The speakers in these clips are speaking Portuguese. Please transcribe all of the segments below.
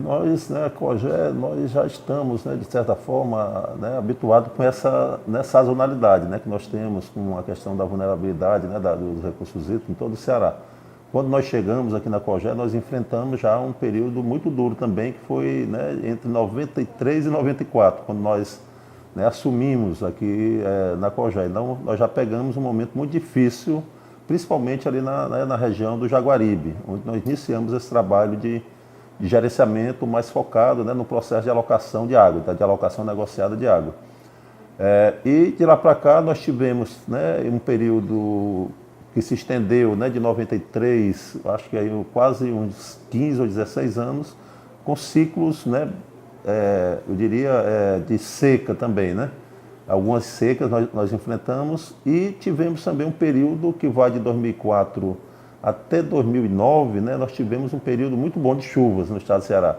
nós, né, Cogé, nós já estamos, né, de certa forma, né, habituados com essa, né, sazonalidade, né, que nós temos com a questão da vulnerabilidade, né, dos recursos hídricos em todo o Ceará. Quando nós chegamos aqui na Cogé, nós enfrentamos já um período muito duro também, que foi, né, entre 93 e 94, quando nós, né, assumimos aqui na Cogé. Então, nós já pegamos um momento muito difícil, principalmente ali na região do Jaguaribe, onde nós iniciamos esse trabalho de gerenciamento mais focado, né, no processo de alocação de água, tá, de alocação negociada de água. E de lá para cá nós tivemos, né, um período que se estendeu, né, de 93, acho que aí quase uns 15 ou 16 anos, com ciclos, né, eu diria, de seca também, né? Algumas secas nós enfrentamos e tivemos também um período que vai de 2004 até 2009, né, nós tivemos um período muito bom de chuvas no estado do Ceará,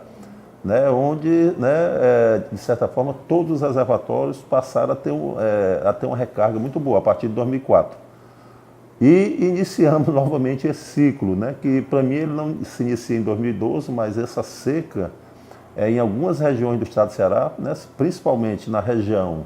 né, onde, né, de certa forma, todos os reservatórios passaram a ter uma recarga muito boa a partir de 2004. E iniciamos novamente esse ciclo, né, que para mim ele não se inicia em 2012, mas essa seca em algumas regiões do estado do Ceará, né, principalmente na região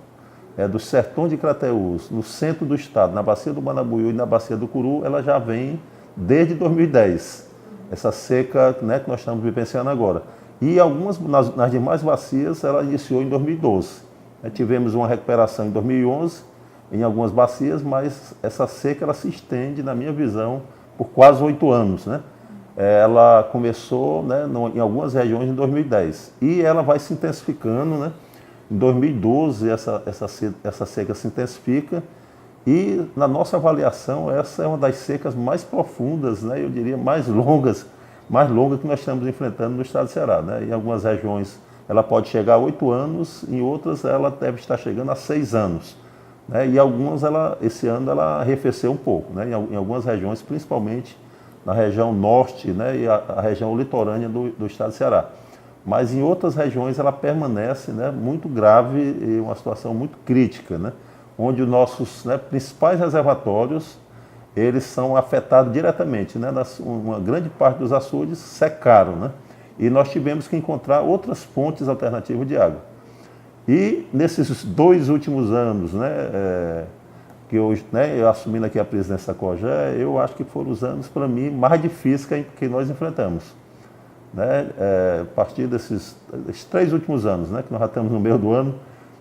dos sertões de Crateús, no centro do estado, na bacia do Manabuiú e na bacia do Curu, ela já vem desde 2010, essa seca, né, que nós estamos vivenciando agora. E algumas, nas demais bacias, ela iniciou em 2012. Tivemos uma recuperação em 2011, em algumas bacias, mas essa seca ela se estende, na minha visão, por quase 8 anos. Né? Ela começou, né, em algumas regiões em 2010 e ela vai se intensificando. Né? Em 2012, essa seca se intensifica. E na nossa avaliação, essa é uma das secas mais profundas, né, eu diria mais longas que nós estamos enfrentando no estado do Ceará. Né? Em algumas regiões ela pode chegar a 8 anos, em outras ela deve estar chegando a 6 anos. Né? E algumas, esse ano, ela arrefeceu um pouco. Né? Em algumas regiões, principalmente na região norte, né, e a região litorânea do estado do Ceará. Mas em outras regiões ela permanece, né, muito grave e uma situação muito crítica, né? Onde os nossos, né, principais reservatórios, eles são afetados diretamente. Né? Uma grande parte dos açudes secaram, né? E nós tivemos que encontrar outras fontes alternativas de água. E nesses 2 últimos anos, né, que eu assumindo aqui a presidência da Cogé, eu acho que foram os anos, para mim, mais difíceis que nós enfrentamos. Né? A partir desses 3 últimos anos, né, que nós já estamos no meio do ano.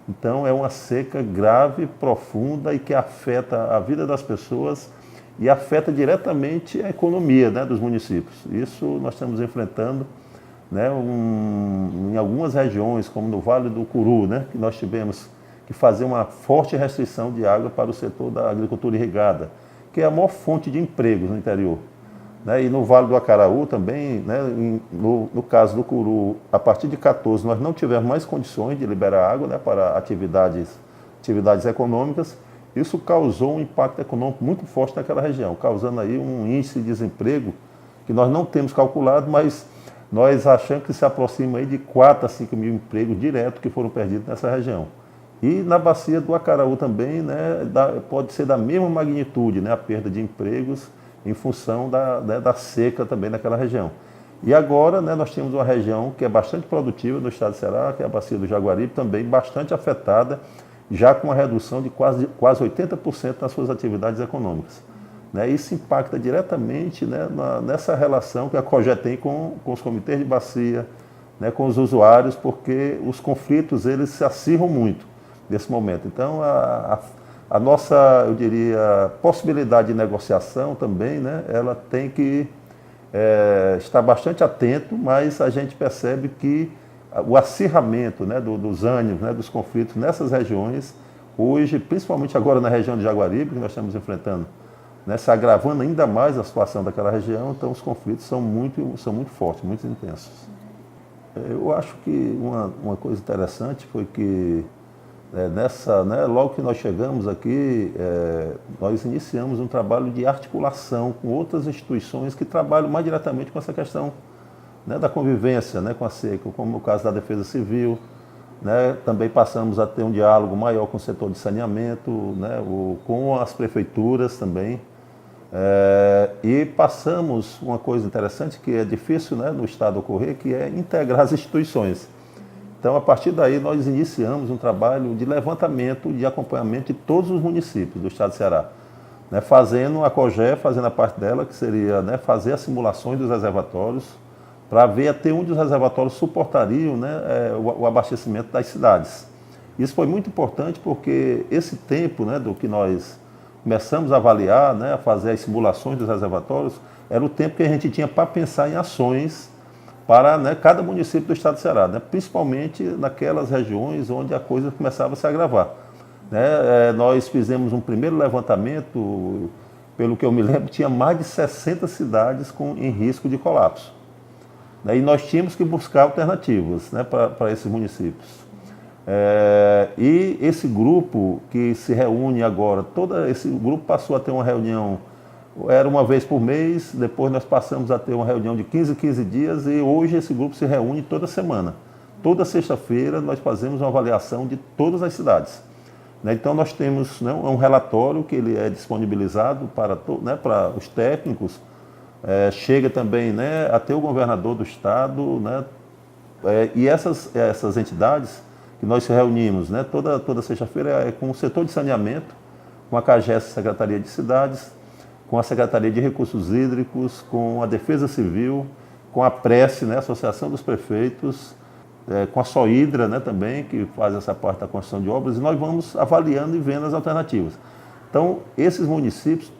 Então, é uma seca grave, profunda e que afeta a vida das pessoas e afeta diretamente a economia, né, dos municípios. Isso nós estamos enfrentando, né, em algumas regiões, como no Vale do Curu, né, que nós tivemos que fazer uma forte restrição de água para o setor da agricultura irrigada, que é a maior fonte de empregos no interior. Né, e no Vale do Acaraú também, né, no caso do Curu, a partir de 14 nós não tivemos mais condições de liberar água, né, para atividades econômicas. Isso causou um impacto econômico muito forte naquela região, causando aí um índice de desemprego que nós não temos calculado, mas nós achamos que se aproxima aí de 4 a 5 mil empregos diretos que foram perdidos nessa região. E na bacia do Acaraú também, né, pode ser da mesma magnitude, né, a perda de empregos em função da seca também naquela região. E agora, né, nós temos uma região que é bastante produtiva no estado do Ceará, que é a bacia do Jaguaribe, também bastante afetada, já com uma redução de quase 80% nas suas atividades econômicas. Né? Isso impacta diretamente, né, nessa relação que a Cogé tem com os comitês de bacia, né, com os usuários, porque os conflitos eles se acirram muito nesse momento. Então, a nossa, eu diria, possibilidade de negociação também, né, ela tem que estar bastante atento, mas a gente percebe que o acirramento, né, dos ânimos, né, dos conflitos nessas regiões, hoje, principalmente agora na região de Jaguaribe, que nós estamos enfrentando, né, se agravando ainda mais a situação daquela região, então os conflitos são muito fortes, muito intensos. Eu acho que uma coisa interessante foi que né, logo que nós chegamos aqui, nós iniciamos um trabalho de articulação com outras instituições que trabalham mais diretamente com essa questão, né, da convivência, né, com a seca, como o caso da Defesa Civil. Né, também passamos a ter um diálogo maior com o setor de saneamento, né, com as prefeituras também. E passamos uma coisa interessante que é difícil, né, no Estado ocorrer, que é integrar as instituições. Então, a partir daí, nós iniciamos um trabalho de levantamento, de acompanhamento de todos os municípios do Estado do Ceará, né, fazendo a COGE, fazendo a parte dela, que seria, né, fazer as simulações dos reservatórios, para ver até onde os reservatórios suportariam, né, o abastecimento das cidades. Isso foi muito importante porque esse tempo, né, do que nós começamos a avaliar, né, a fazer as simulações dos reservatórios, era o tempo que a gente tinha para pensar em ações para, né, cada município do Estado do Ceará, né, principalmente naquelas regiões onde a coisa começava a se agravar. Né. Nós fizemos um primeiro levantamento, pelo que eu me lembro, tinha mais de 60 cidades em risco de colapso. E nós tínhamos que buscar alternativas, né, para esses municípios. E esse grupo que se reúne agora, todo esse grupo passou a ter uma reunião, era uma vez por mês, depois nós passamos a ter uma reunião de 15 dias e hoje esse grupo se reúne toda semana. Toda sexta-feira nós fazemos uma avaliação de todas as cidades. Então nós temos, né, um relatório que ele é disponibilizado né, para os técnicos, chega também, né, até o governador do estado, né, e essas entidades que nós se reunimos, né, toda sexta-feira é com o setor de saneamento, com a CAGES, Secretaria de Cidades, com a Secretaria de Recursos Hídricos, com a Defesa Civil, com a Prece, né, Associação dos Prefeitos, com a Sohidra, né, também, que faz essa parte da construção de obras, e nós vamos avaliando e vendo as alternativas. Então, esses municípios,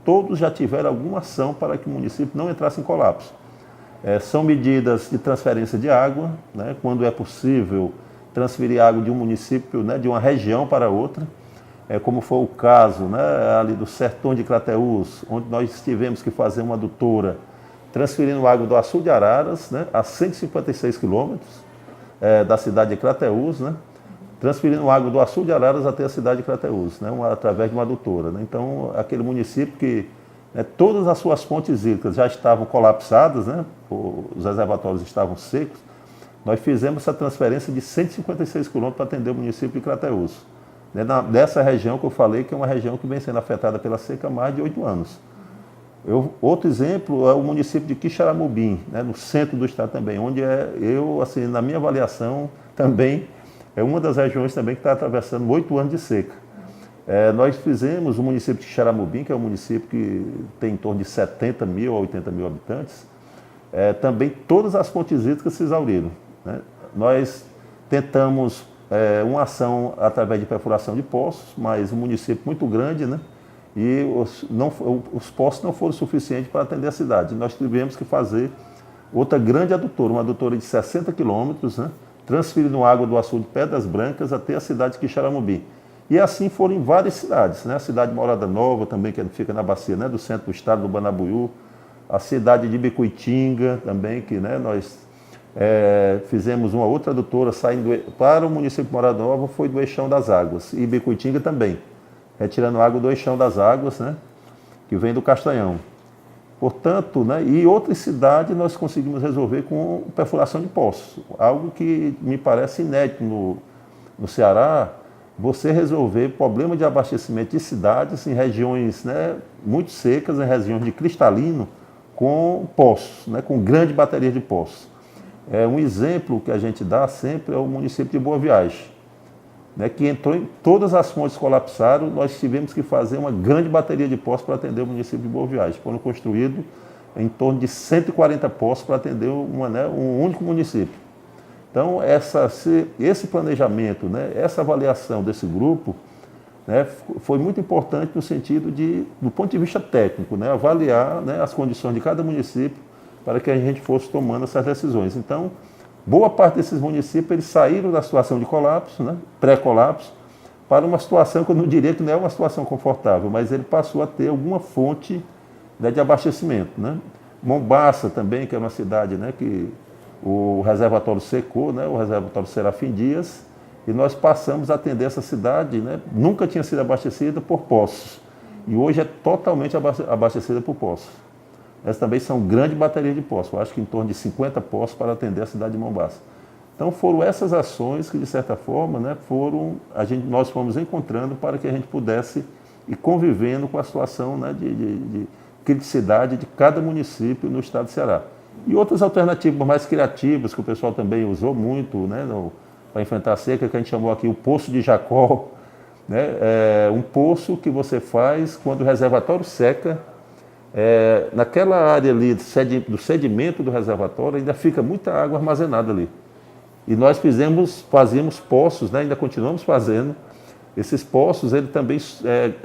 todos já tiveram alguma ação para que o município não entrasse em colapso. São medidas de transferência de água, né, quando é possível transferir água de um município, né, de uma região para outra, como foi o caso, né, ali do Sertão de Crateús, onde nós tivemos que fazer uma adutora transferindo água do Açu de Araras, né, a 156 quilômetros da cidade de Crateús, né, transferindo água do Açu de Araras até a cidade de Crateús, né, através de uma adutora. Né. Então, aquele município que, né, todas as suas fontes hídricas já estavam colapsadas, né, os reservatórios estavam secos, nós fizemos essa transferência de 156 quilômetros para atender o município de Crateús. Dessa região que eu falei, que é uma região que vem sendo afetada pela seca há mais de 8 anos. Outro exemplo é o município de Quixaramubim, né, no centro do estado também, onde assim, na minha avaliação, também é uma das regiões também que está atravessando 8 anos de seca. Nós fizemos o município de Quixaramubim, que é um município que tem em torno de 70 mil a 80 mil habitantes, também todas as fontes hídricas se exauriram. Né? Nós tentamos uma ação através de perfuração de poços, mas um município muito grande, né? E os poços não foram suficientes para atender a cidade. Nós tivemos que fazer outra grande adutora, uma adutora de 60 quilômetros, né? Transferindo água do Açude de Pedras Brancas até a cidade de Quixaramubim. E assim foram em várias cidades, né? A cidade de Morada Nova também, que fica na bacia, né, do centro do estado, do Banabuiú, a cidade de Bicuitinga também, que, né, nós fizemos uma outra adutora saindo para o município de Morada Nova, foi do Eixão das Águas, e Bicuitinga também, retirando água do Eixão das Águas, né, que vem do Castanhão. Portanto, né, e outras cidades nós conseguimos resolver com perfuração de poços, algo que me parece inédito no Ceará, você resolver problema de abastecimento de cidades em regiões, né, muito secas, em regiões de cristalino, com poços, né, com grande bateria de poços. Um exemplo que a gente dá sempre é o município de Boa Viagem, né, que entrou em todas as fontes colapsaram, nós tivemos que fazer uma grande bateria de poços para atender o município de Boa Viagem. Foram construídos em torno de 140 poços para atender um único município. Então, esse planejamento, né, essa avaliação desse grupo, né, foi muito importante no sentido do ponto de vista técnico, né, avaliar, né, as condições de cada município para que a gente fosse tomando essas decisões. Então, boa parte desses municípios eles saíram da situação de colapso, né, pré-colapso, para uma situação que eu não diria que não é uma situação confortável, mas ele passou a ter alguma fonte, né, de abastecimento. Né. Mombaça também, que é uma cidade, né, que o reservatório secou, né, o reservatório Serafim Dias, e nós passamos a atender essa cidade, né, nunca tinha sido abastecida por poços, e hoje é totalmente abastecida por poços. Essas também são grande bateria de poços, eu acho que em torno de 50 poços para atender a cidade de Mombaça. Então foram essas ações que, de certa forma, né, nós fomos encontrando para que a gente pudesse e convivendo com a situação, né, de criticidade de cada município no estado do Ceará. E outras alternativas mais criativas que o pessoal também usou muito, né, para enfrentar a seca, que a gente chamou aqui o Poço de Jacó, né, um poço que você faz quando o reservatório seca. Naquela área ali do sedimento do reservatório ainda fica muita água armazenada ali. E nós fazíamos poços, né, ainda continuamos fazendo. Esses poços, ele também,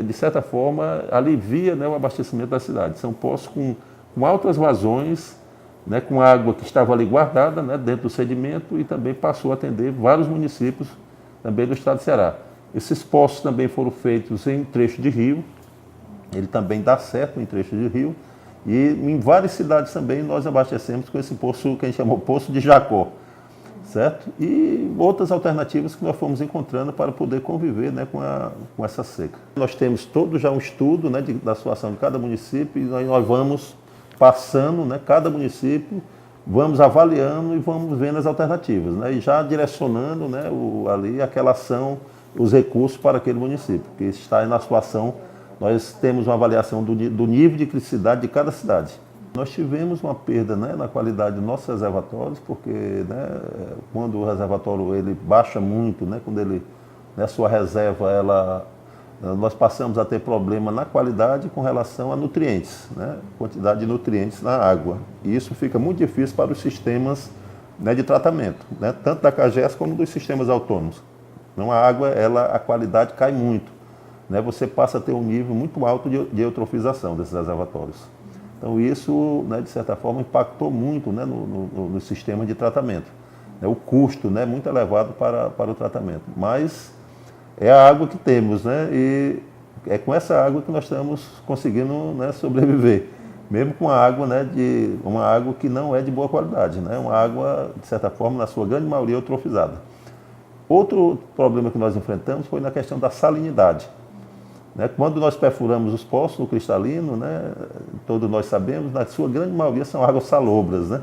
de certa forma, alivia, né, o abastecimento da cidade. São poços com altas vazões, né, com água que estava ali guardada, né, dentro do sedimento, e também passou a atender vários municípios também do estado de Ceará. Esses poços também foram feitos em trecho de rio. Ele também dá certo em trecho de rio. E em várias cidades também nós abastecemos com esse poço que a gente chamou Poço de Jacó, certo? E outras alternativas que nós fomos encontrando para poder conviver, né, com essa seca. Nós temos todo já um estudo, né, da situação de cada município, e nós vamos passando, né, cada município, vamos avaliando e vamos vendo as alternativas, né, e já direcionando, né, ali aquela ação, os recursos para aquele município, que está na situação. Nós temos uma avaliação do nível de criticidade de cada cidade. Nós tivemos uma perda, né, na qualidade dos nossos reservatórios, porque, né, quando o reservatório ele baixa muito, né, quando ele, né, sua reserva, nós passamos a ter problema na qualidade com relação a nutrientes, né, quantidade de nutrientes na água. E isso fica muito difícil para os sistemas, né, de tratamento, né, tanto da CAGES como dos sistemas autônomos. Então a água, a qualidade cai muito, né, você passa a ter um nível muito alto de eutrofização desses reservatórios. Então isso, né, de certa forma, impactou muito, né, no sistema de tratamento. O custo, né, muito elevado para o tratamento. Mas é a água que temos, né, e é com essa água que nós estamos conseguindo, né, sobreviver. Mesmo com a água, né, uma água que não é de boa qualidade, né, uma água, de certa forma, na sua grande maioria, eutrofizada. Outro problema que nós enfrentamos foi na questão da salinidade. Quando nós perfuramos os poços no cristalino, né, todos nós sabemos, na sua grande maioria são águas salobras, né?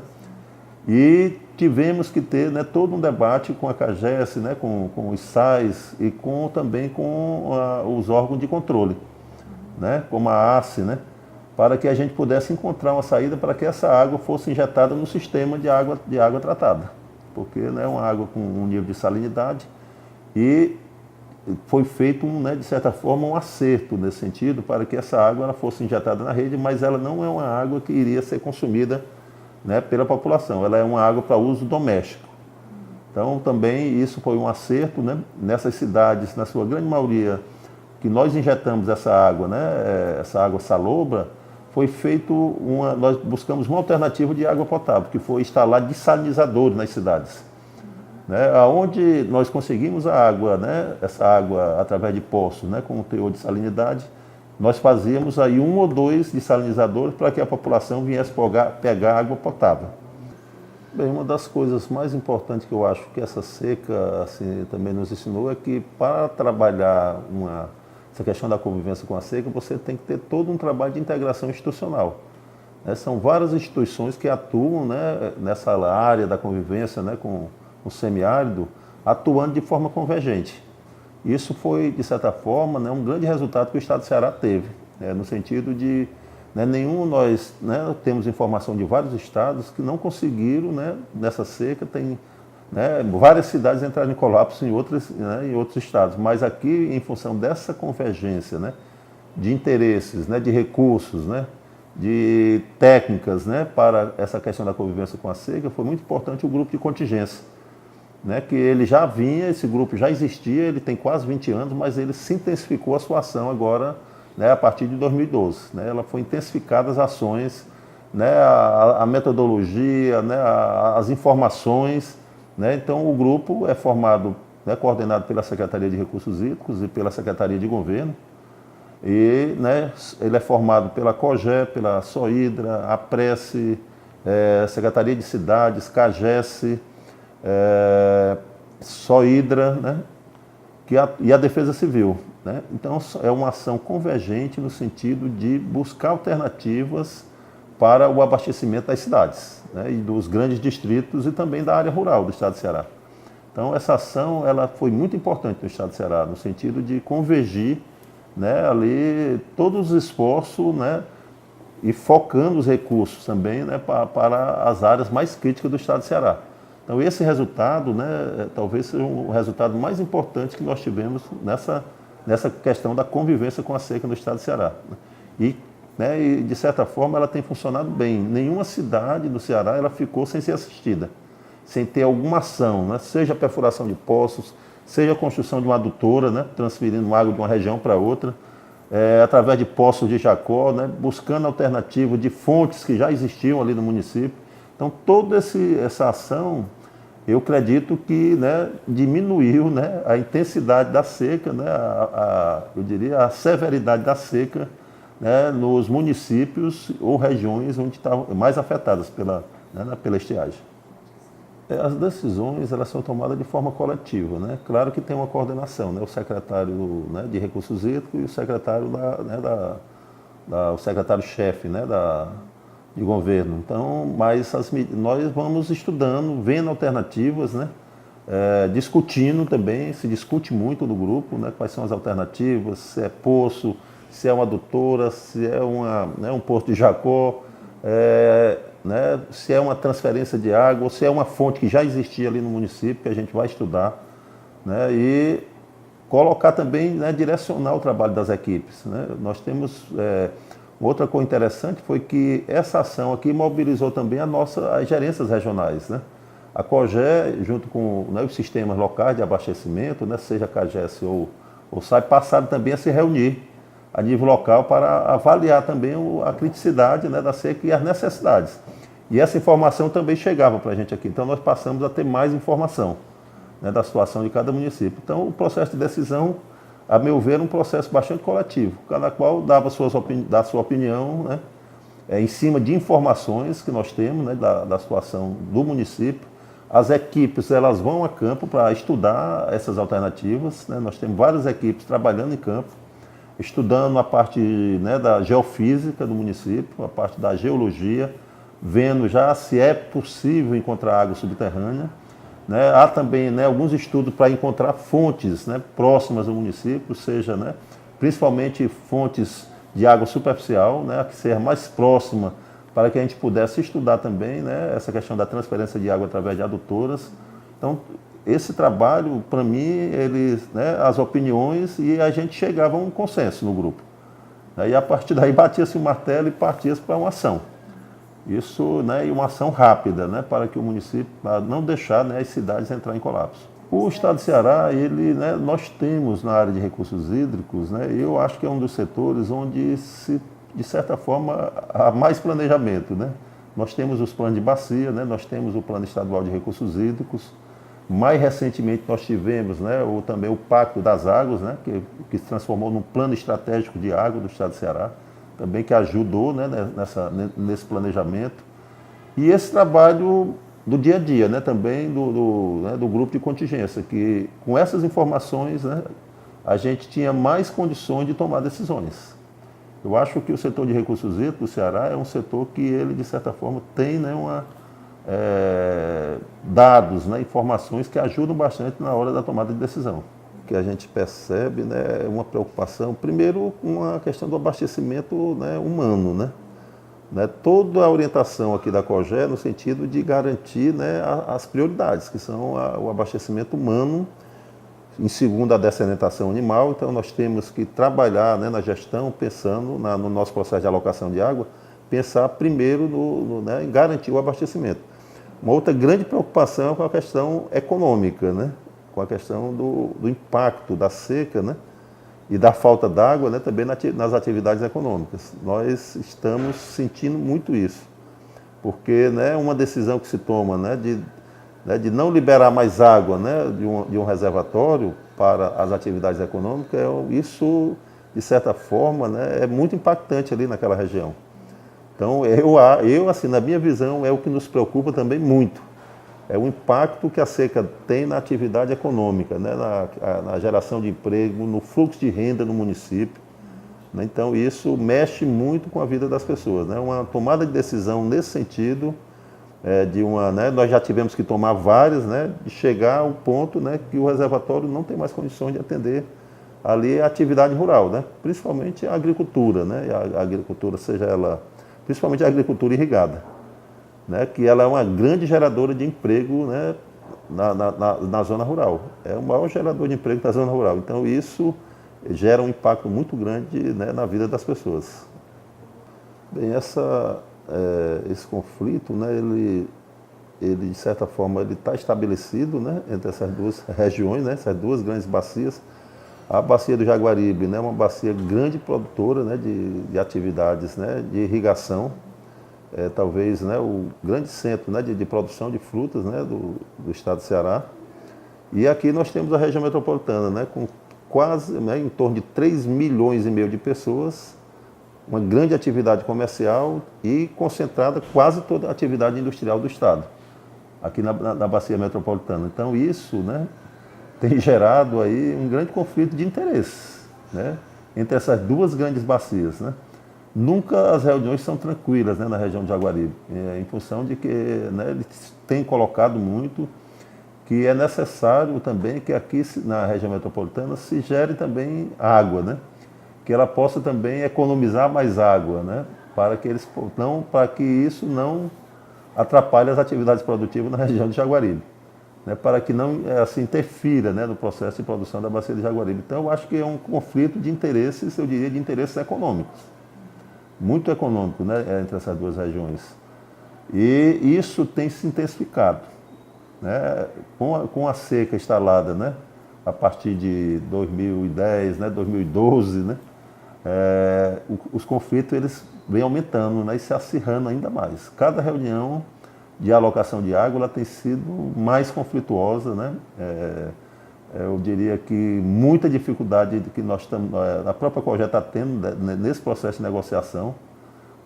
E tivemos que ter, né, todo um debate com a CAGES, né, com os SAIs e também com os órgãos de controle, né, como a ACE, né, para que a gente pudesse encontrar uma saída para que essa água fosse injetada no sistema de água tratada, porque, né, é uma água com um nível de salinidade, e foi feito, né, de certa forma, um acerto nesse sentido para que essa água fosse injetada na rede, mas ela não é uma água que iria ser consumida, né, pela população, ela é uma água para uso doméstico. Então também isso foi um acerto, né, nessas cidades, na sua grande maioria, que nós injetamos essa água, né, essa água salobra, foi feito nós buscamos uma alternativa de água potável, que foi instalar dessalinizadores nas cidades. Onde nós conseguimos a água, né, essa água através de poços, né, com um teor de salinidade, nós fazíamos aí 1 ou 2 dessalinizadores para que a população viesse pegar água potável. Bem, uma das coisas mais importantes que eu acho que essa seca assim, também nos ensinou é que para trabalhar essa questão da convivência com a seca, você tem que ter todo um trabalho de integração institucional. São várias instituições que atuam, né, nessa área da convivência, né, com o semiárido, atuando de forma convergente. Isso foi, de certa forma, né, um grande resultado que o estado do Ceará teve, no sentido de, né, nós, né, temos informação de vários estados que não conseguiram, né, nessa seca, tem, né, várias cidades entraram em colapso em outros estados, mas aqui, em função dessa convergência, né, de interesses, né, de recursos, né, de técnicas, né, para essa questão da convivência com a seca, foi muito importante o grupo de contingência, né, que ele já vinha, esse grupo já existia, ele tem quase 20 anos, mas ele se intensificou a sua ação agora, né, a partir de 2012. Né, ela foi intensificada as ações, né, a metodologia, né, as informações. Né, então o grupo é formado, né, coordenado pela Secretaria de Recursos Hídricos e pela Secretaria de Governo, e, né, ele é formado pela COGE, pela SOIDRA, a Prece, Secretaria de Cidades, CAGES, SOIDRA, né, e a Defesa Civil. Né? Então é uma ação convergente no sentido de buscar alternativas para o abastecimento das cidades, né, e dos grandes distritos e também da área rural do estado de Ceará. Então essa ação ela foi muito importante no estado de Ceará, no sentido de convergir, né, ali todos os esforços, né, e focando os recursos também, né, para as áreas mais críticas do estado do Ceará. Então esse resultado, né, talvez seja o resultado mais importante que nós tivemos nessa questão da convivência com a seca no estado do Ceará. E de certa forma ela tem funcionado bem. Nenhuma cidade do Ceará ela ficou sem ser assistida, sem ter alguma ação, né, seja a perfuração de poços, seja a construção de uma adutora, né, transferindo água de uma região para outra, através de poços de Jacó, né, buscando alternativa de fontes que já existiam ali no município. Então, toda essa ação, eu acredito que, né, diminuiu, né, a intensidade da seca, né, eu diria a severidade da seca, né, nos municípios ou regiões onde estavam mais afetadas pela estiagem. As decisões elas são tomadas de forma coletiva, né? Claro que tem uma coordenação, né? O secretário, né, de Recursos Hídricos e o secretário o secretário-chefe, né, de governo. Então, mas nós vamos estudando, vendo alternativas, né? Discutindo também, se discute muito no grupo, né? Quais são as alternativas, se é poço, se é uma adutora, se é um poço de Jacó, né, se é uma transferência de água, ou se é uma fonte que já existia ali no município, que a gente vai estudar, né, e colocar também, né, direcionar o trabalho das equipes, né. Nós temos, outra coisa interessante foi que essa ação aqui mobilizou também as gerências regionais, né. A COGÉ, junto com, né, os sistemas locais de abastecimento, né, seja a CAGES ou SAI, passaram também a se reunir a nível local para avaliar também a criticidade, né, da seca e as necessidades. E essa informação também chegava para a gente aqui. Então nós passamos a ter mais informação, né, da situação de cada município. Então o processo de decisão, a meu ver, é um processo bastante coletivo. Cada qual dava a sua opinião, né, em cima de informações que nós temos, né, da situação do município. As equipes elas vão a campo para estudar essas alternativas, né. Nós temos várias equipes trabalhando em campo, estudando a parte, né, da geofísica do município, a parte da geologia, vendo já se é possível encontrar água subterrânea, né? Há também, né, alguns estudos para encontrar fontes, né, próximas ao município, seja, né, principalmente fontes de água superficial, né, a que seja mais próxima, para que a gente pudesse estudar também, né, essa questão da transferência de água através de adutoras. Então, esse trabalho, para mim, né, as opiniões, e a gente chegava a um consenso no grupo. Aí, a partir daí, batia-se o martelo e partia-se para uma ação. Isso, né, e uma ação rápida, né, para que o município, para não deixar, né, as cidades entrar em colapso. O estado de Ceará, né, nós temos na área de recursos hídricos, né, eu acho que é um dos setores onde, de certa forma, há mais planejamento, né. Nós temos os planos de bacia, né, nós temos o Plano Estadual de Recursos Hídricos. Mais recentemente nós tivemos, né, também o Pacto das Águas, né, que se transformou num plano estratégico de água do estado de Ceará, também que ajudou, né, nesse planejamento. E esse trabalho do dia a dia, né, também do grupo de contingência, que com essas informações, né, a gente tinha mais condições de tomar decisões. Eu acho que o setor de recursos hídricos do Ceará é um setor que ele, de certa forma, tem, né, dados, né, informações que ajudam bastante na hora da tomada de decisão. O que a gente percebe, né, é uma preocupação, primeiro, com a questão do abastecimento, né, humano, né, toda a orientação aqui da COGÉ no sentido de garantir, né, as prioridades, que são o abastecimento humano, em segundo a dessedentação animal. Então nós temos que trabalhar, né, na gestão, pensando no nosso processo de alocação de água, pensar primeiro né, em garantir o abastecimento. Uma outra grande preocupação é com a questão econômica, né? Com a questão do impacto da seca, né? E da falta d'água, né? Também nas atividades econômicas. Nós estamos sentindo muito isso, porque, né, uma decisão que se toma, né, de não liberar mais água, né, de um reservatório para as atividades econômicas, isso, de certa forma, né, é muito impactante ali naquela região. Então, eu, assim, na minha visão, é o que nos preocupa também muito. É o impacto que a seca tem na atividade econômica, né? Na geração de emprego, no fluxo de renda no município, né? Então, isso mexe muito com a vida das pessoas, né? Uma tomada de decisão nesse sentido, né? Nós já tivemos que tomar várias, né? De chegar ao ponto, né, que o reservatório não tem mais condições de atender ali é a atividade rural, né? Principalmente a agricultura, né? A agricultura, seja ela, principalmente a agricultura irrigada, né? Que ela é uma grande geradora de emprego, né? Na zona rural. É o maior gerador de emprego da zona rural. Então isso gera um impacto muito grande, né, na vida das pessoas. Bem, esse conflito, né, ele de certa forma ele está estabelecido, né, entre essas duas regiões, né, essas duas grandes bacias. A bacia do Jaguaribe, né, é uma bacia grande produtora, né, de atividades, né, de irrigação, talvez, né, o grande centro, né, de produção de frutas, né, do estado do Ceará. E aqui nós temos a região metropolitana, né, com quase, né, em torno de 3,5 milhões de pessoas, uma grande atividade comercial e concentrada quase toda a atividade industrial do estado, aqui na bacia metropolitana. Então isso, né, tem gerado aí um grande conflito de interesses, né, entre essas duas grandes bacias, né. Nunca as reuniões são tranquilas, né, na região de Jaguaribe, em função de que, né, eles têm colocado muito que é necessário também que aqui na região metropolitana se gere também água, né, que ela possa também economizar mais água, né, para que isso não atrapalhe as atividades produtivas na região de Jaguaribe, né, para que não assim interfira, né, no processo de produção da bacia de Jaguaribe. Então eu acho que é um conflito de interesses, eu diria de interesses econômicos, muito econômico, né, entre essas duas regiões. E isso tem se intensificado, né, com a seca instalada, né, a partir de 2010, né, 2012, né, os conflitos eles vêm aumentando, né, e se acirrando ainda mais. Cada reunião de alocação de água ela tem sido mais conflituosa, né? Eu diria que muita dificuldade que nós estamos, a própria COGÉ está tendo, né, nesse processo de negociação,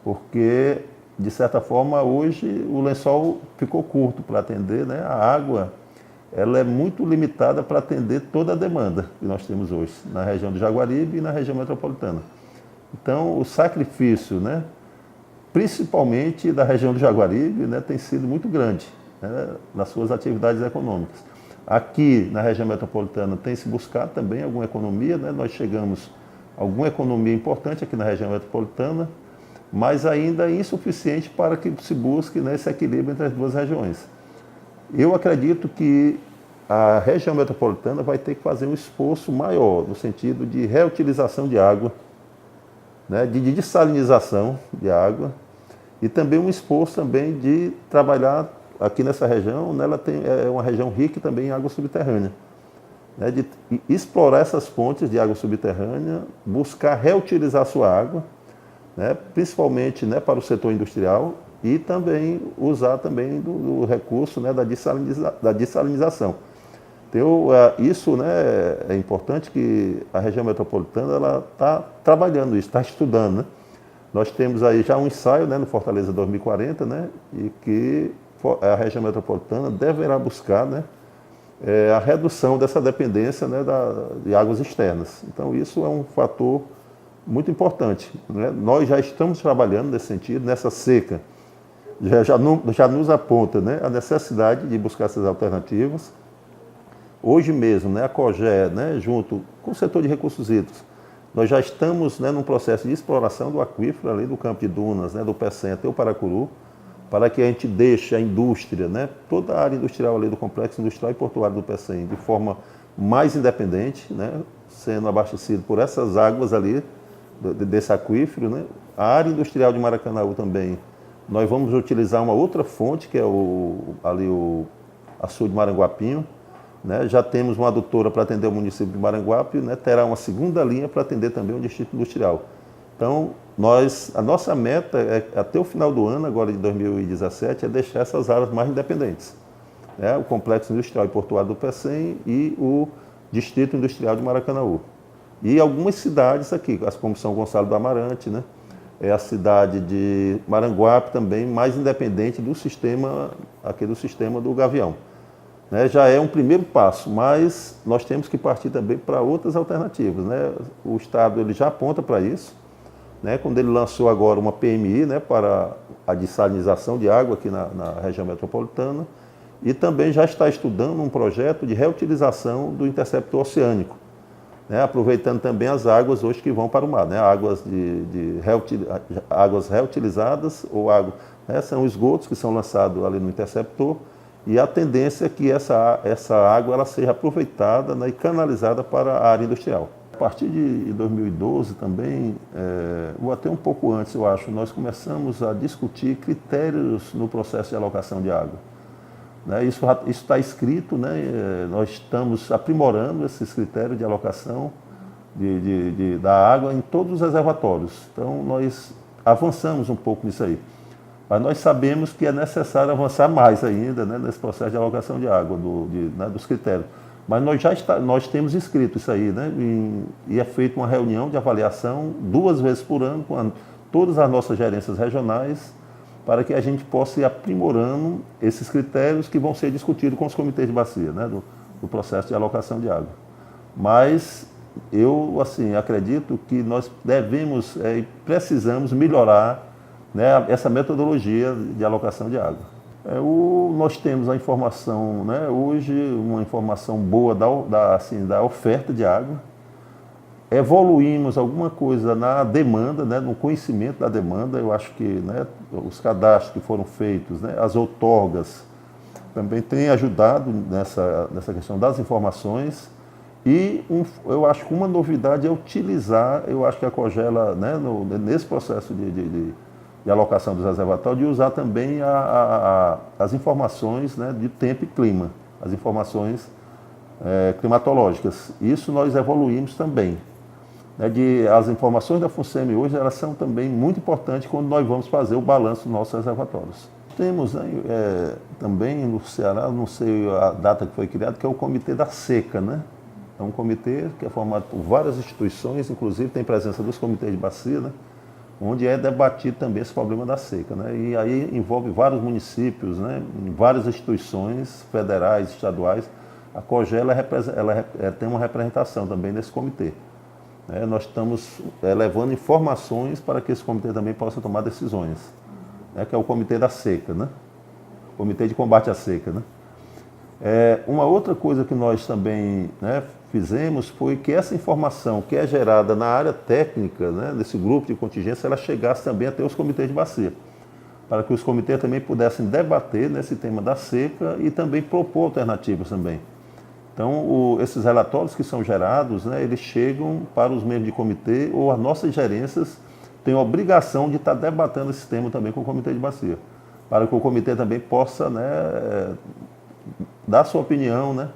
porque, de certa forma, hoje o lençol ficou curto para atender, né? A água ela é muito limitada para atender toda a demanda que nós temos hoje, na região do Jaguaribe e na região metropolitana. Então, o sacrifício, né, principalmente da região do Jaguaribe, né, tem sido muito grande, né, nas suas atividades econômicas. Aqui na região metropolitana tem se buscado também alguma economia, né, nós chegamos a alguma economia importante aqui na região metropolitana, mas ainda insuficiente para que se busque, né, esse equilíbrio entre as duas regiões. Eu acredito que a região metropolitana vai ter que fazer um esforço maior no sentido de reutilização de água, né, de dessalinização de água e também um esforço também de trabalhar aqui nessa região, né, ela é uma região rica também em água subterrânea, né, de explorar essas fontes de água subterrânea, buscar reutilizar sua água, né, principalmente, né, para o setor industrial e também usar também do recurso, né, da dessalinização. Então, isso, né, é importante que a região metropolitana ela está trabalhando isso, está estudando, né? Nós temos aí já um ensaio, né, no Fortaleza 2040, né, e que a região metropolitana deverá buscar, né, a redução dessa dependência, né, de águas externas. Então, isso é um fator muito importante, né? Nós já estamos trabalhando nesse sentido, nessa seca. Já nos aponta, né, a necessidade de buscar essas alternativas. Hoje mesmo, né, a COGÉ, né, junto com o setor de recursos hídricos, nós já estamos, né, num processo de exploração do aquífero ali do Campo de Dunas, né, do Pecém até o Paracuru, para que a gente deixe a indústria, né, toda a área industrial ali do Complexo Industrial e Portuário do Pecém de forma mais independente, né, sendo abastecido por essas águas ali desse aquífero, né. A área industrial de Maracanaú também, nós vamos utilizar uma outra fonte, que é o açude de Maranguapinho, né? Já temos uma adutora para atender o município de Maranguape, né? Terá uma segunda linha para atender também o distrito industrial. Então, a nossa meta até o final do ano, agora de 2017, é deixar essas áreas mais independentes, né? O Complexo Industrial e Portuário do Pecém e o Distrito Industrial de Maracanaú. E algumas cidades aqui, como São Gonçalo do Amarante, né? A cidade de Maranguape também, mais independente do sistema do Gavião. Né, já é um primeiro passo, mas nós temos que partir também para outras alternativas, né? O Estado ele já aponta para isso, né? Quando ele lançou agora uma PMI, né, para a dessalinização de água aqui na região metropolitana, e também já está estudando um projeto de reutilização do interceptor oceânico, né, aproveitando também as águas hoje que vão para o mar, né, águas, águas reutilizadas ou água, né, são esgotos que são lançados ali no interceptor, e a tendência é que essa água ela seja aproveitada, né, e canalizada para a área industrial. A partir de 2012 também, ou até um pouco antes, eu acho, nós começamos a discutir critérios no processo de alocação de água. Né, isso está escrito, né, nós estamos aprimorando esses critérios de alocação da água em todos os reservatórios. Então, nós avançamos um pouco nisso aí. Mas nós sabemos que é necessário avançar mais ainda, né, nesse processo de alocação de água, né, dos critérios. Mas nós temos escrito isso aí, né, e é feita uma reunião de avaliação 2 vezes por ano com todas as nossas gerências regionais, para que a gente possa ir aprimorando esses critérios que vão ser discutidos com os comitês de bacia, né, do processo de alocação de água. Mas eu, assim, acredito que nós devemos e precisamos melhorar, né, essa metodologia de alocação de água. Nós temos a informação, né, hoje, uma informação boa da oferta de água. Evoluímos alguma coisa na demanda, né, no conhecimento da demanda. Eu acho que, né, os cadastros que foram feitos, né, as outorgas, também têm ajudado nessa questão das informações. E eu acho que uma novidade é utilizar, eu acho que a Cogela, né, nesse processo de alocação dos reservatórios, de usar também as informações, né, de tempo e clima, as informações climatológicas. Isso nós evoluímos também. As informações da FUNSEMI hoje, elas são também muito importantes quando nós vamos fazer o balanço dos nossos reservatórios. Temos, né, também no Ceará, não sei a data que foi criado, que é o Comitê da Seca, né? É um comitê que é formado por várias instituições, inclusive tem presença dos comitês de bacia, né, onde é debatido também esse problema da seca, né? E aí envolve vários municípios, né, várias instituições federais, estaduais. A Cogela tem uma representação também nesse comitê. Nós estamos levando informações para que esse comitê também possa tomar decisões, né, que é o Comitê da Seca, né? Comitê de Combate à Seca, né? Uma outra coisa que nós também, né, fizemos foi que essa informação que é gerada na área técnica, né, nesse grupo de contingência, ela chegasse também até os comitês de bacia, para que os comitês também pudessem debater nesse tema da seca e também propor alternativas também. Então, esses relatórios que são gerados, né, eles chegam para os membros de comitê, ou as nossas gerências têm a obrigação de estar debatendo esse tema também com o comitê de bacia, para que o comitê também possa, né, dar sua opinião, né,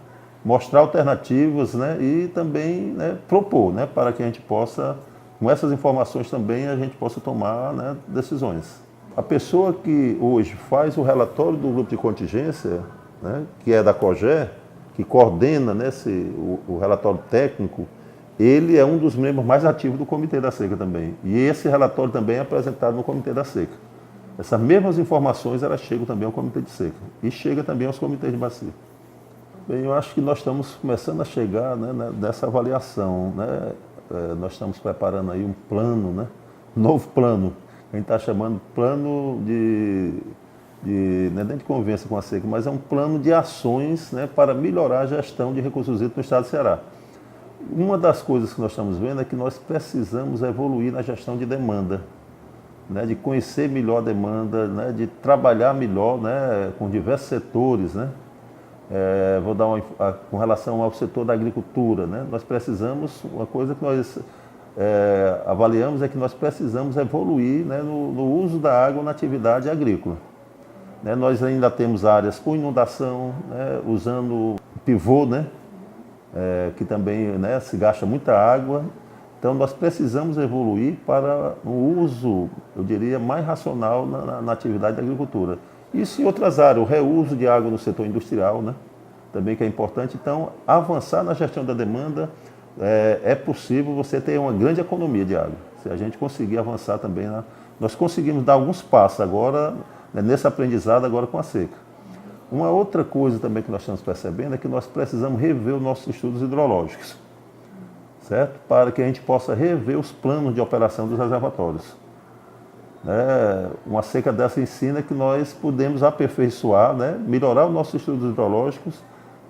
mostrar alternativas, né, e também, né, propor, né, para que a gente possa, com essas informações também, a gente possa tomar, né, decisões. A pessoa que hoje faz o relatório do grupo de contingência, né, que é da COGÉ, que coordena, né, o relatório técnico, ele é um dos membros mais ativos do Comitê da Seca também. E esse relatório também é apresentado no Comitê da Seca. Essas mesmas informações, elas chegam também ao Comitê de Seca e chega também aos comitês de bacia. Bem, eu acho que nós estamos começando a chegar, né, nessa avaliação, né? Nós estamos preparando aí um plano, né, novo plano, a gente está chamando plano não é nem de convivência com a seca, mas é um plano de ações, né, para melhorar a gestão de recursos hídricos no estado do Ceará. Uma das coisas que nós estamos vendo é que nós precisamos evoluir na gestão de demanda, né, de conhecer melhor a demanda, né, de trabalhar melhor, né, com diversos setores, né. Vou dar com relação ao setor da agricultura, né, nós precisamos, uma coisa que nós avaliamos é que nós precisamos evoluir, né, no uso da água na atividade agrícola. Nós ainda temos áreas com inundação, né, usando pivô, né, que também, né, se gasta muita água. Então, nós precisamos evoluir para um uso, eu diria, mais racional na atividade da agricultura. Isso em outras áreas, o reuso de água no setor industrial, né, também que é importante. Então, avançar na gestão da demanda, é possível você ter uma grande economia de água. Se a gente conseguir avançar também, nós conseguimos dar alguns passos agora, nesse aprendizado agora com a seca. Uma outra coisa também que nós estamos percebendo é que nós precisamos rever os nossos estudos hidrológicos, certo? Para que a gente possa rever os planos de operação dos reservatórios. Uma seca dessa ensina que nós podemos aperfeiçoar, né, melhorar os nossos estudos hidrológicos,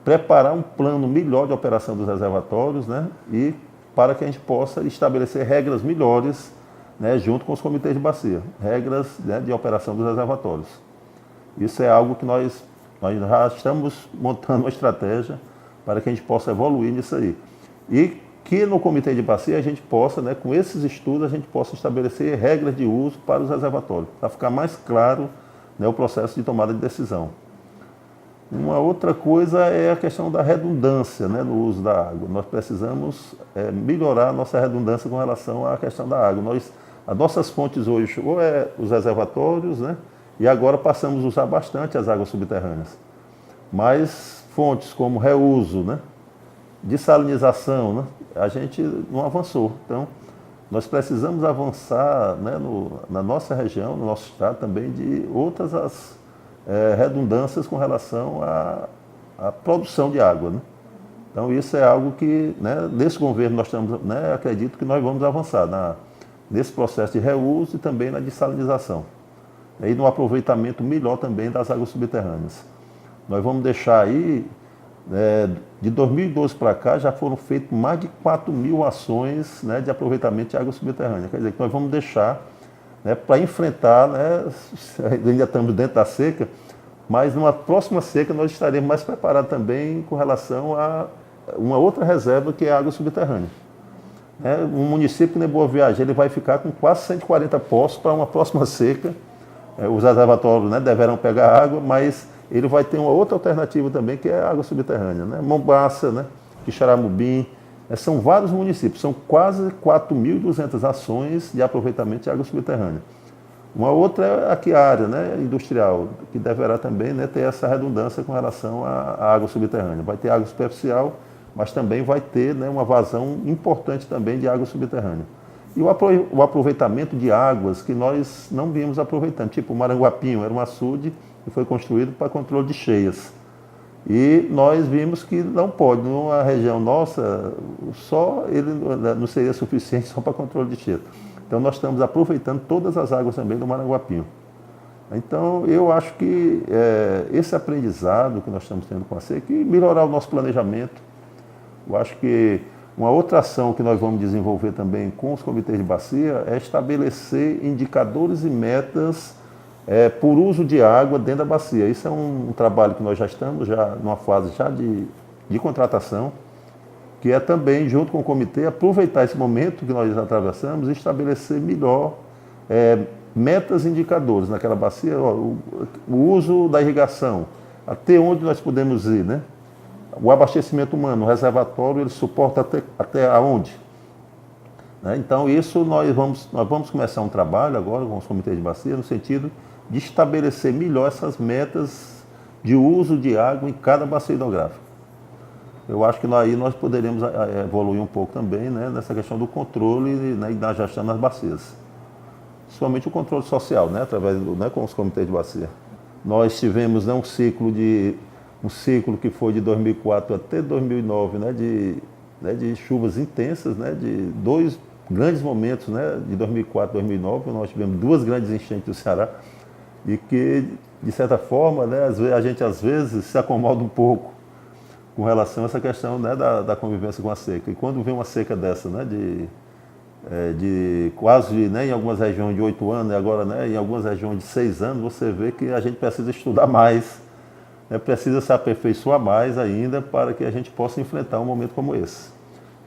preparar um plano melhor de operação dos reservatórios, né, e para que a gente possa estabelecer regras melhores, né, junto com os comitês de bacia, regras, né, de operação dos reservatórios. Isso é algo que nós já estamos montando uma estratégia para que a gente possa evoluir nisso aí. E que no comitê de bacia a gente possa, né, com esses estudos, a gente possa estabelecer regras de uso para os reservatórios, para ficar mais claro, né, o processo de tomada de decisão. Uma outra coisa é a questão da redundância, né, no uso da água. Nós precisamos melhorar a nossa redundância com relação à questão da água. As nossas fontes hoje, ou é os reservatórios, né, e agora passamos a usar bastante as águas subterrâneas. Mas fontes como reuso, né, dessalinização, né, a gente não avançou. Então, nós precisamos avançar, né, na nossa região, no nosso estado também, de outras redundâncias com relação à produção de água, né? Então, isso é algo que, né, nesse governo nós estamos, né, acredito que nós vamos avançar nesse processo de reuso e também na dessalinização. E no aproveitamento melhor também das águas subterrâneas. Nós vamos deixar aí, de 2012 para cá, já foram feitas mais de 4.000 ações, né, de aproveitamento de água subterrânea. Quer dizer, que nós vamos deixar, né, para enfrentar, né, ainda estamos dentro da seca, mas numa próxima seca nós estaremos mais preparados também com relação a uma outra reserva que é a água subterrânea. Um município que Boa Viagem, ele vai ficar com quase 140 poços para uma próxima seca. Os reservatórios, né, deverão pegar água, mas ele vai ter uma outra alternativa também, que é a água subterrânea, né? Mombaça, né, Quixaramubim, são vários municípios, são quase 4.200 ações de aproveitamento de água subterrânea. Uma outra é aqui a área, né, industrial, que deverá também, né, ter essa redundância com relação à água subterrânea. Vai ter água superficial, mas também vai ter, né, uma vazão importante também de água subterrânea. E o aproveitamento de águas que nós não vimos aproveitando, tipo o Maranguapinho, era um açude que foi construído para controle de cheias. E nós vimos que não pode, numa região nossa, só ele não seria suficiente só para controle de cheia. Então nós estamos aproveitando todas as águas também do Maranguapinho. Então eu acho que esse aprendizado que nós estamos tendo com a seca e melhorar o nosso planejamento. Eu acho que uma outra ação que nós vamos desenvolver também com os comitês de bacia é estabelecer indicadores e metas por uso de água dentro da bacia. Isso é um trabalho que nós já estamos numa fase já de contratação, que é também, junto com o comitê, aproveitar esse momento que nós atravessamos e estabelecer melhor metas e indicadores naquela bacia, o uso da irrigação, até onde nós podemos ir, né? O abastecimento humano, o reservatório, ele suporta até aonde? Né? Então, isso nós vamos começar um trabalho agora com os comitês de bacia, no sentido de estabelecer melhor essas metas de uso de água em cada bacia hidrográfica. Eu acho que aí nós poderíamos evoluir um pouco também, né, nessa questão do controle, né, e da gestão das bacias. Principalmente o controle social, né, através com os comitês de bacia. Nós tivemos, né, um ciclo que foi de 2004 até 2009, né, de chuvas intensas, né, de dois grandes momentos, né, de 2004 e 2009, nós tivemos duas grandes enchentes do Ceará, e que, de certa forma, né, a gente às vezes se acomoda um pouco com relação a essa questão, né, da convivência com a seca. E quando vem uma seca dessa, né, de quase, né, em algumas regiões de 8 anos, e agora, né, em algumas regiões de 6 anos, você vê que a gente precisa estudar mais, né, precisa se aperfeiçoar mais ainda para que a gente possa enfrentar um momento como esse.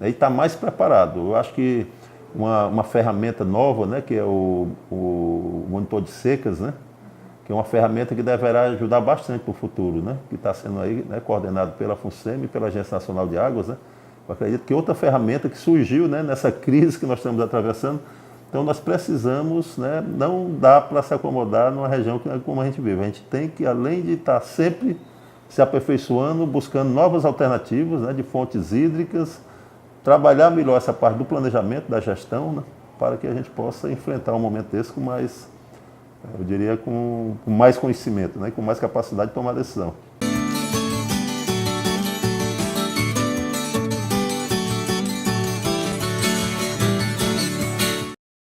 E estar mais preparado. Eu acho que uma ferramenta nova, né, que é o monitor de secas, né, que é uma ferramenta que deverá ajudar bastante para o futuro, né, que está sendo aí, né, coordenado pela FUNSEMI e pela Agência Nacional de Águas, né. Eu acredito que outra ferramenta que surgiu, né, nessa crise que nós estamos atravessando, então nós precisamos, né, não dá para se acomodar numa região como a gente vive. A gente tem que, além de estar sempre se aperfeiçoando, buscando novas alternativas, né, de fontes hídricas, trabalhar melhor essa parte do planejamento, da gestão, né, para que a gente possa enfrentar um momento desse com mais, eu diria, com mais conhecimento, né, com mais capacidade de tomar decisão.